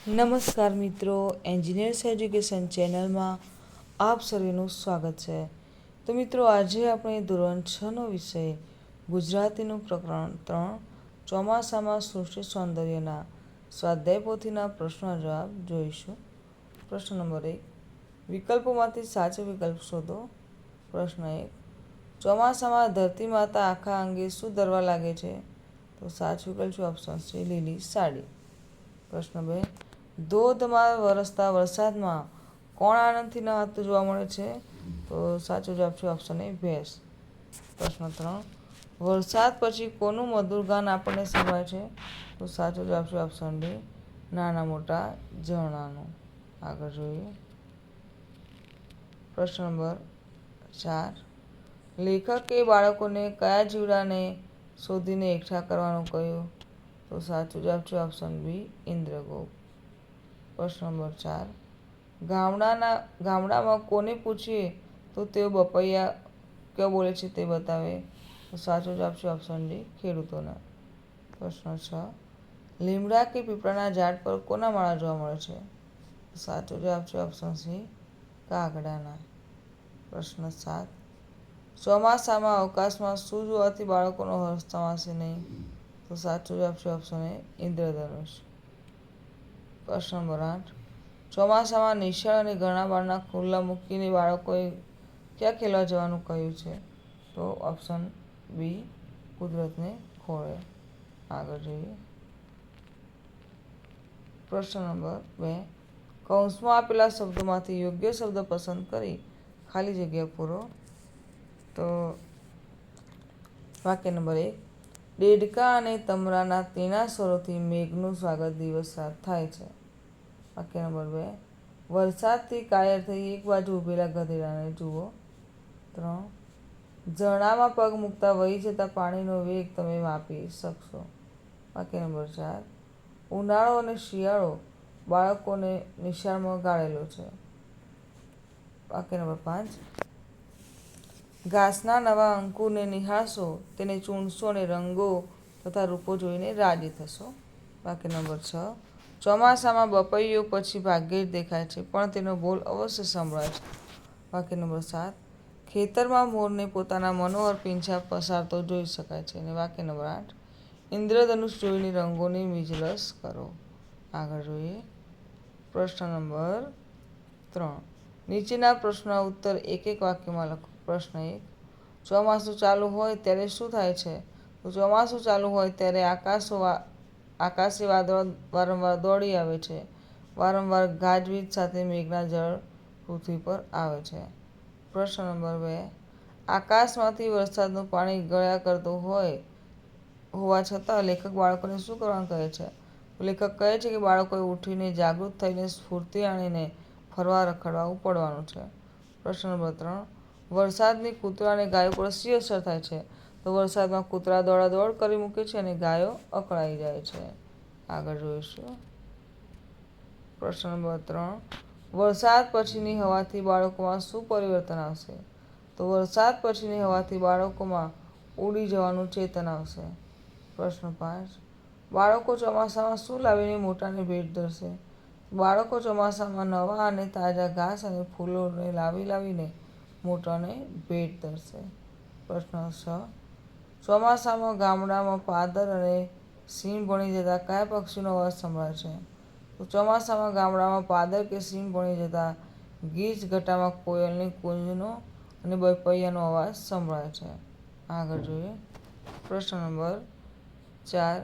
નમસ્કાર મિત્રો, engineers education ચેનલમાં આપ સર્વેનું સ્વાગત છે. તો મિત્રો, આજે આપણે ધોરણ 6નો વિષય ગુજરાતીનું પ્રકરણ 3 ચોમાસામાં સૃષ્ટિ સૌંદર્યના સ્વાધ્યાય પોથીના પ્રશ્નો જવાબ જોઈશું. પ્રશ્ન નંબર 1, વિકલ્પોમાંથી સાચો વિકલ્પ શોધો. પ્રશ્ન 1, ચોમાસામાં ધરતી માતા આખા અંગે શું ધરવા લાગે છે? તો સાચો વિકલ્પ છે ઓપ્શન સી, લીલી સાડી. પ્રશ્ન 2, ધોધમાર વરસતા વરસાદમાં કોણ આનંદથી નહાતું જોવા મળે છે? તો સાચો જવાબ છે ઓપ્શન એ, ભેંસ. પ્રશ્ન 3, વરસાદ પછી કોનું મધુર ગાન આપણને સંભળાય છે? તો સાચો જવાબ છે ઓપ્શન ડી, નાના મોટા ઝરણાનું. આગળ જોઈએ. પ્રશ્ન નંબર 4, લેખકે બાળકોને કયા જીવડાને શોધીને એકઠા કરવાનું કહ્યું? તો સાચો જવાબ છે ઓપ્શન બી, ઇન્દ્રગોપ. પ્રશ્ન નંબર 4, ગામડામાં કોને પૂછીએ તો તેઓ બપૈયા ક્યાં બોલે છે તે બતાવે? તો સાચો જવાબ છે ઓપ્શન ડી, ખેડૂતોને. પ્રશ્ન 6, લીમડા કે પીપળાના ઝાડ પર કોના માળા જોવા મળે છે? સાચો જવાબ છે ઓપ્શન સી, કાગડાના. પ્રશ્ન 7, ચોમાસામાં અવકાશમાં શું જોવાથી બાળકોનો હર્ષ થમાશે નહીં? તો સાચો જવાબ છે ઓપ્શન એ, ઇન્દ્રધનુષ. પ્રશ્ન નંબર 8, ચોમાસામાં નિશાળ અને ઘણા બારણા ખુલ્લા મૂકીને બાળકોએ ક્યાં ખેલવા જવાનું કહ્યું છે? તો ઓપ્શન બી, કુદરતને ખોળે. આગળ જોઈએ. પ્રશ્ન નંબર 2, કૌંસમાં આપેલા શબ્દોમાંથી યોગ્ય શબ્દ પસંદ કરી ખાલી જગ્યા પૂરો. તો વાક્ય નંબર 1, દેડકા અને તમરાના તેના સ્વરોથી મેઘનું સ્વાગત દિવસ રાત થાય છે. વાક્ય નંબર 2, વરસાદથી કાયર થઈ એક બાજુ ઊભેલા ગધેડાને જુઓ. 3, ઝરણામાં પગ મૂકતા વહી જતા પાણીનો વેગ તમે માપી શકશો. વાક્ય નંબર 4, ઉનાળો અને શિયાળો બાળકોને નિશાળમાં ગાળેલો છે. વાક્ય નંબર 5, ઘાસના નવા અંકુરને નિહાળશો, તેને ચૂંટશો અને રંગો તથા રૂપો જોઈને રાજી થશો. વાક્ય નંબર 6, ચોમાસામાં બપૈયો પછી ભાગ્યે જ દેખાય છે, પણ તેનો બોલ અવશ્ય સંભળાય છે. વાક્ય નંબર 7, ખેતરમાં મોરને પોતાના મનોહર પીંછા પસારતો જોઈ શકાય છે. અને વાક્ય નંબર 8, ઇન્દ્રધનુષ જોઈને રંગોની મિજલસ કરો. આગળ જોઈએ. પ્રશ્ન નંબર 3, નીચેના પ્રશ્નોના ઉત્તર એક એક વાક્યમાં લખો. પ્રશ્ન 1, ચોમાસું ચાલુ હોય ત્યારે શું થાય છે? તો ચોમાસું ચાલુ હોય ત્યારે આકાશી વાદળો વારંવાર દોડી આવે છે. વારંવાર ગાજવીજ સાથે મેઘના જળ પૃથ્વી પર આવે છે. પ્રશ્ન નંબર 2, આકાશમાંથી વરસાદનું પાણી ગળ્યા કરતું હોવા છતાં લેખક બાળકોને શું કરવાનું કહે છે? લેખક કહે છે કે બાળકોએ ઉઠીને જાગૃત થઈને સ્ફૂર્તિ આણીને ફરવા રખડવા ઉપડવાનું છે. પ્રશ્ન નંબર 3, વરસાદની કૂતરા અને ગાયો પર શી અસર થાય છે? તો વરસાદમાં કૂતરા દોડાદોડ કરી મૂકે છે અને ગાયો અકળાઈ જાય છે. આગળ જોઈશું. પ્રશ્ન નંબર 3, વરસાદ પછીની હવાથી બાળકોમાં શું પરિવર્તન આવશે? તો વરસાદ પછીની હવાથી બાળકોમાં ઉડી જવાનું ચેતન આવશે. પ્રશ્ન 5, બાળકો ચોમાસામાં શું લાવીને મોટાને ભેટ ધરશે? બાળકો ચોમાસામાં નવા અને તાજા ઘાસ અને ફૂલોને લાવીને મોટાને ભેટ ધરશે. પ્રશ્ન 6, ચોમાસામાં ગામડામાં પાદર અને સિંહ ભણી જતા કયા પક્ષીનો અવાજ સંભળાય છે? તો ચોમાસામાં ગામડામાં પાદર કે સિંહ ભણી જતા ગીચ ઘટામાં કોયલની કૂંજનો અને બપૈયાનો અવાજ સંભળાય છે. આગળ જોઈએ. પ્રશ્ન નંબર 4,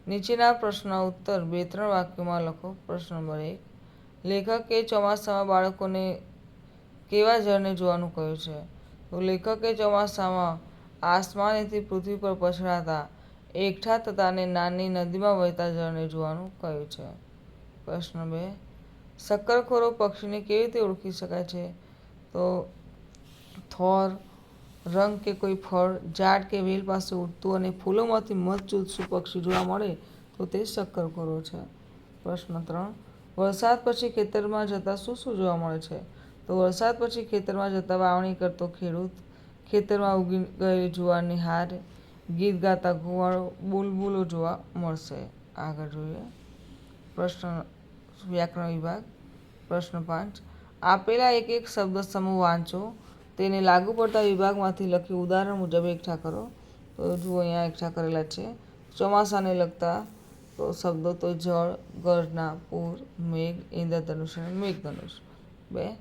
નીચેના પ્રશ્નોના ઉત્તર 2-3 વાક્યોમાં લખો. પ્રશ્ન નંબર 1, લેખકે ચોમાસામાં બાળકોને કેવા જળને જોવાનું કહ્યું છે? તો લેખકે ચોમાસામાં આસમાનેથી પૃથ્વી પર પછડાતા, એકઠા થતા અને નાની નદીમાં વહેતા જળને જોવાનું કહ્યું છે. પ્રશ્ન 2, શક્કરખોરો પક્ષીને કેવી રીતે ઓળખી શકાય છે? તો થોર, રંગ કે કોઈ ફળ, ઝાડ કે વેલ પાસે ઉડતું અને ફૂલોમાંથી મધ ચૂસતું પક્ષી જોવા મળે તો તે શક્કરખોરો છે. પ્રશ્ન 3, વરસાદ પછી ખેતરમાં જતાં શું જોવા મળે છે? તો વરસાદ પછી ખેતરમાં જતાં વાવણી કરતો ખેડૂત, ખેતરમાં ઉગી ગયેલી જુવારની હાર, ગીત ગાતા ઘુવડો, બુલબુલો જોવા મળશે. આગળ જોઈએ. પ્રશ્ન વ્યાકરણ વિભાગ. પ્રશ્ન 5. આપેલા એક એક શબ્દ સમૂહ વાંચો, તેને લાગુ પડતા વિભાગમાંથી લખી ઉદાહરણ મુજબ એકઠા કરો. તો જુઓ અહીંયા એકઠા કરેલા છે. ચોમાસાને લગતા તો શબ્દો તો જળ, ગર્જના, પૂર, મેઘ, ઇન્દ્રધનુષ અને મેઘધનુષ. 2.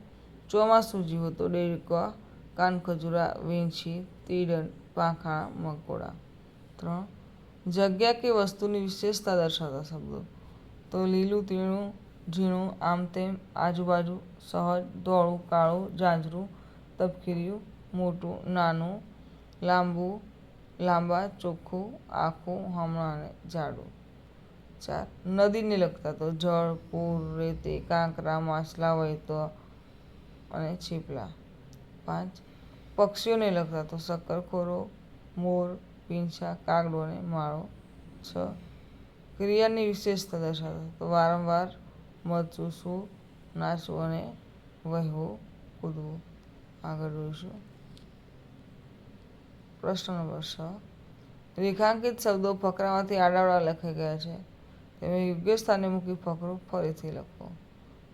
ચોમાસું જીવો તો દેડકા, કાનખજૂરા, વીંછી, તીડ, પાંખા, મકોડા. 3. જગ્યા કે વસ્તુની વિશેષતા દર્શાવતા શબ્દો તો લીલું, તીણું, ઝીણું, આમ તેમ, આજુબાજુ, સહજ, ધોળું, કાળું, ઝાંઝરું, તપકીર્યું, મોટું, નાનું, લાંબુ, લાંબા, ચોખ્ખું, આખું, હમણાં અને જાડું. 4. નદીને લગતા તો જળ, પૂર, રેતી, કાંકરા, માછલા, વહેતો અને છીપલા. 5. પક્ષીઓને લગતા તો શક્કરખોરો, મોર, પીંછા, કાગડો અને માળો. 6. ક્રિયાની વિશેષતા દર્શાવતા તો વારંવાર, મધ ચૂસવું, નાચવું અને વહેવું, કૂદવું. આગળ જોઈશું. પ્રશ્ન નંબર 6. રેખાંકિત શબ્દો ફકરામાંથી આડાવડા લખાઈ ગયા છે, તેમને યોગ્ય સ્થાને મૂકી ફકરો ફરીથી લખો.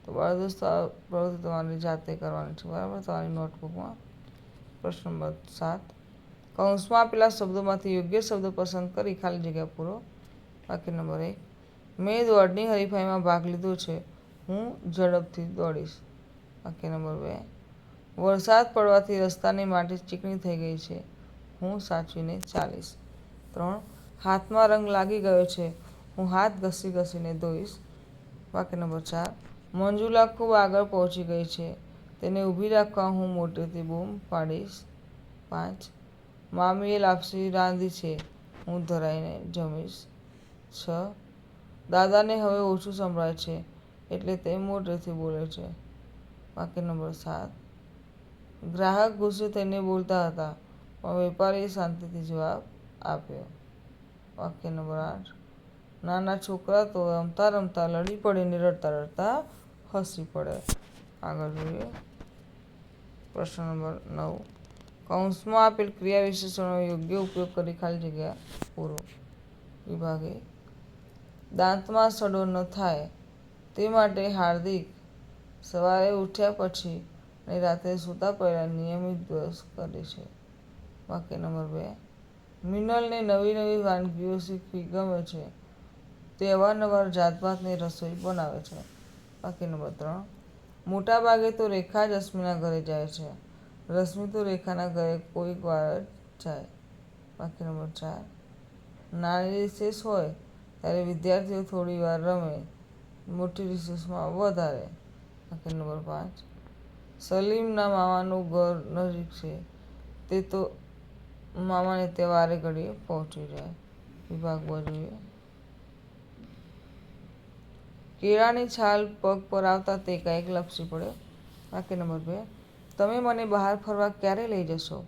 તો બાળદોસ્તો આ પ્રવૃત્તિ તમારી જાતે કરવાની છે, બરાબર, તમારી નોટબુકમાં. પ્રશ્ન નંબર 7. કૌંસમાં આપેલા શબ્દોમાંથી યોગ્ય શબ્દ પસંદ કરી ખાલી જગ્યા પૂરો. વાક્ય નંબર 1. મેં દોડની હરીફાઈમાં ભાગ લીધો છે, હું ઝડપથી દોડીશ. વાક્ય નંબર 2. વરસાદ પડવાથી રસ્તાની માટી ચીકણી થઈ ગઈ છે, હું સાચવીને ચાલીશ. 3. હાથમાં રંગ લાગી ગયો છે, હું હાથ ઘસી ઘસીને ધોઈશ. વાક્ય નંબર 4. મંજુલા ખૂબ આગળ પહોંચી ગઈ છે, તેને ઊભી રાખવા હું મોટેથી બૂમ પાડીશ. 5. મામીએ લાપસી રાંધી છે, હું ધરાઈને જમીશ. 6. દાદાને હવે ઓછું સંભળાય છે, એટલે તે મોટેથી બોલે છે. વાક્ય નંબર 7. ગ્રાહક ગુસ્સે થઈને બોલતા હતા, પણ વેપારીએ શાંતિથી જવાબ આપ્યો. વાક્ય નંબર 8. નાના છોકરા તો રમતા રમતા લડી પડીને રડતા રડતા હસી પડે. આગળ જોઈએ. પ્રશ્ન નંબર 9. કૌંસમાં આપેલ ક્રિયા વિશેષણનો યોગ્ય ઉપયોગ કરી ખાલી જગ્યા પૂરો. વિભાગ A. દાંતમાં સડો ન થાય તે માટે હાર્દિક સવારે ઉઠ્યા પછી અને રાત્રે સૂતા પહેલાં નિયમિત બ્રશ કરે છે. વાક્ય નંબર 2. મિનલને નવી નવી વાનગીઓ શીખવી ગમે છે, તે અવારનવાર જાતભાતની રસોઈ બનાવે છે. વાક્ય નંબર 3. મોટાભાગે તો રેખા જ રશ્મિના ઘરે જાય છે, રશ્મિ તો રેખાના ઘરે કોઈક વાર જ જાય. વાક્ય નંબર 4. નાની રિસેસ હોય ત્યારે વિદ્યાર્થીઓ થોડી વાર રમે, મોટી રિસેસમાં વધારે. વાક્ય નંબર 5. સલીમના મામાનું ઘર નજીક છે, તે તો મામાને ત્યાં વારે ઘડીએ પહોંચી જાય. વિભાગ B જોઈએ. કેળાની છાલ પગ પર આવતા તે કાંઈક લપસી પડે. વાક્ય નંબર 2. તમે મને બહાર ફરવા ક્યારે લઈ જશો?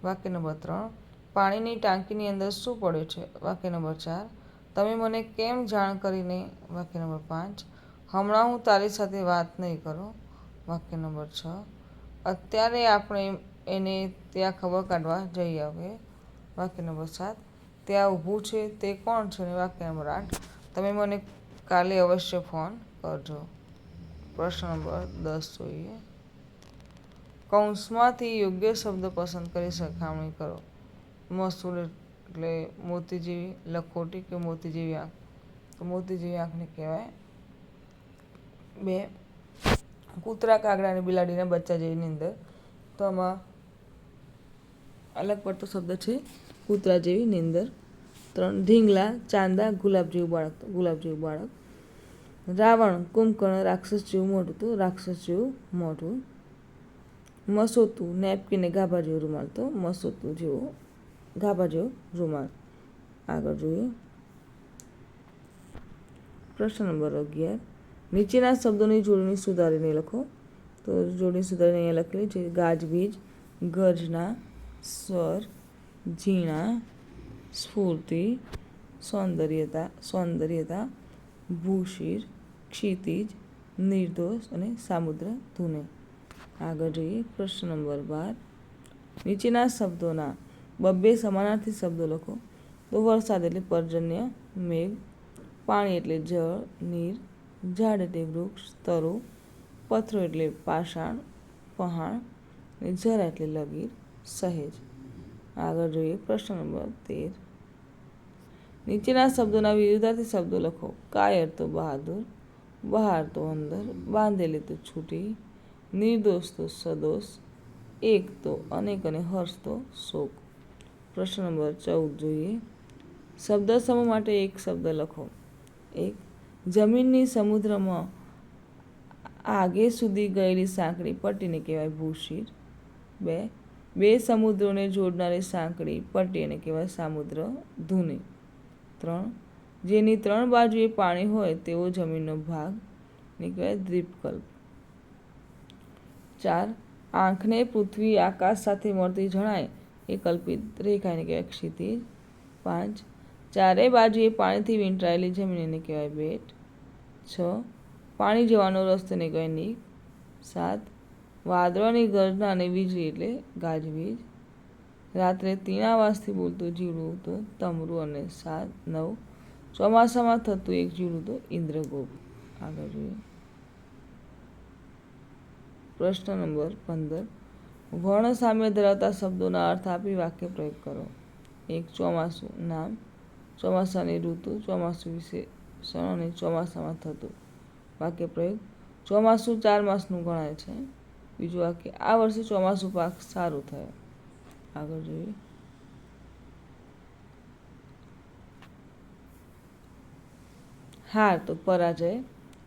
વાક્ય નંબર 3. પાણીની ટાંકીની અંદર શું પડે છે? વાક્ય નંબર 4. તમે મને કેમ જાણ કરીને? વાક્ય નંબર 5. હમણાં હું તારી સાથે વાત નહીં કરું. વાક્ય નંબર 6. અત્યારે આપણે એને ત્યાં ખબર કાઢવા જઈ આવીએ. વાક્ય નંબર 7. ત્યાં ઊભું છે તે કોણ છે? અને વાક્ય નંબર 8. તમે મને કાલે અવશ્ય ફોન કરજો. પ્રશ્ન નંબર 10 જોઈએ. કૌંસમાંથી યોગ્ય શબ્દ પસંદ કરી સરખામણી કરો. મસૂર એટલે મોતી જેવી, લખોટી કે મોતી જેવી આંખ, તો મોતી જેવી આંખને કહેવાય. 2. કૂતરા, કાગડા અને બિલાડીના બચ્ચા જેવી નીંદર, તો આમાં અલગ પડતો શબ્દ છે કૂતરા જેવી નીંદર. 3. ઢીંગલા, ચાંદા, ગુલાબ જેવું બાળક, તો ગુલાબ જેવું બાળક. રાવણ, કુંભકર્ણ, રાક્ષસ જેવું મોઢું, તો રાક્ષસ જેવું મોઢું. મસોતું, નેપકીન ને ગાભા જેવો રૂમાલ, તો મસોતું જેવો ગાભા જેવો રૂમાલ. આગળ જોઈએ. પ્રશ્ન નંબર 11. નીચેના શબ્દોની જોડણી સુધારીને લખો. તો જોડણી સુધારીને અહીંયા લખેલી છે. ગાજવીજ, ગર્જના, સ્વર, ઝીણા, સ્ફૂર્તિ, સૌંદર્યતા, ભૂશિર, ક્ષિતિજ, નિર્દોષ અને સામુદ્ર ધુને. આગળ જોઈએ. પ્રશ્ન નંબર 12. નીચેના શબ્દોના બબ્બે સમાનાર્થી શબ્દો લખો. તો વરસાદ એટલે પર્જન્ય, મેઘ. પાણી એટલે જળ, નીર. ઝાડ એટલે વૃક્ષ, તરુ, પથરો એટલે પાષાણ, પહાણ, અને જરા એટલે લગીર, સહેજ. આગળ જોઈએ પ્રશ્ન નંબર 13. નીચેના શબ્દોના વિરુદ્ધાર્થી શબ્દો લખો. કાયર તો બહાદુર, બહાર તો અંદર, બાંધેલી તો છૂટી, નિર્દોષ તો સદોષ, એક તો અનેક અને હર્ષ તો શોક. પ્રશ્ન નંબર 14 જોઈએ. શબ્દ સમૂહ માટે એક શબ્દ લખો. 1. જમીનની સમુદ્રમાં આગે સુધી ગયેલી સાંકડી પટ્ટીને કહેવાય ભૂશિર. 2. બે સમુદ્રોને જોડનારી સાંકડી પટ્ટીને કહેવાય સામુદ્ર ધુની. 3. જેની 3 બાજુએ પાણી હોય તેવો જમીનનો ભાગને કહેવાય દ્વીપકલ્પ. 4. આંખને પૃથ્વી આકાશ સાથે મળતી જણાય એ કલ્પિત રેખાને કહેવાય ક્ષિતિજ. 5. ચારે બાજુએ પાણીથી વીંટળાયેલી જમીનને કહેવાય બેટ. 6. પાણી જવાનો રસ્તોને કહેવાય નીક. 7. વાદળોની ગર્જના અને વીજળી એટલે ગાજવીજ. રાત્રે 3 અવાજથી બોલતું જીવડું તો તમરું. અને 9. ચોમાસામાં થતું એક જીવડું તો ઇન્દ્રગોપ. આગળ જોઈએ પ્રશ્ન નંબર 15. વર્ણ સામ્ય ધરાવતા શબ્દોના અર્થ આપી વાક્ય પ્રયોગ કરો. 1. ચોમાસું નામ, ચોમાસાની ઋતુ, ચોમાસું વિશેષણ અને ચોમાસામાં થતું. વાક્ય પ્રયોગ. ચોમાસું 4 માસનું ગણાય છે. બીજું વાક્ય. આ વર્ષે ચોમાસું પાક સારું થયો. આગળ જોઈએ હાર તો પરાજય,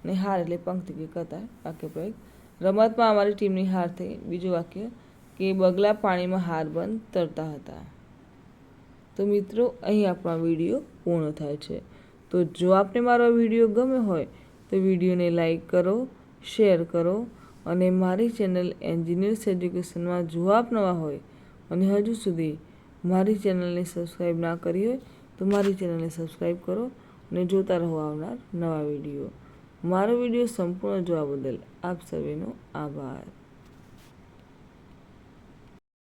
અને હાર એટલે પંક્તિ કે કતાર. વાક્ય પ્રયોગ. રમતમાં અમારી ટીમની હાર થઈ. બીજું વાક્ય કે બગલા પાણીમાં હાર બંધ તરતા હતા. તો મિત્રો, અહીં આપણો વિડીયો પૂર્ણ થાય છે. તો જો આપને મારો વિડીયો ગમ્યો હોય તો વિડીયોને લાઈક કરો, શેર કરો, અને મારી ચેનલ એન્જિનિયર્સ એજ્યુકેશનમાં જો આપ નવા હોય અને હજુ સુધી મારી ચેનલને સબસ્ક્રાઈબ ના કરી હોય તો મારી ચેનલને સબસ્ક્રાઈબ કરો અને જોતા રહો આવનાર નવા વિડીયો. મારો વિડીયો સંપૂર્ણ જોવા બદલ આપ સર્વેનો આભાર.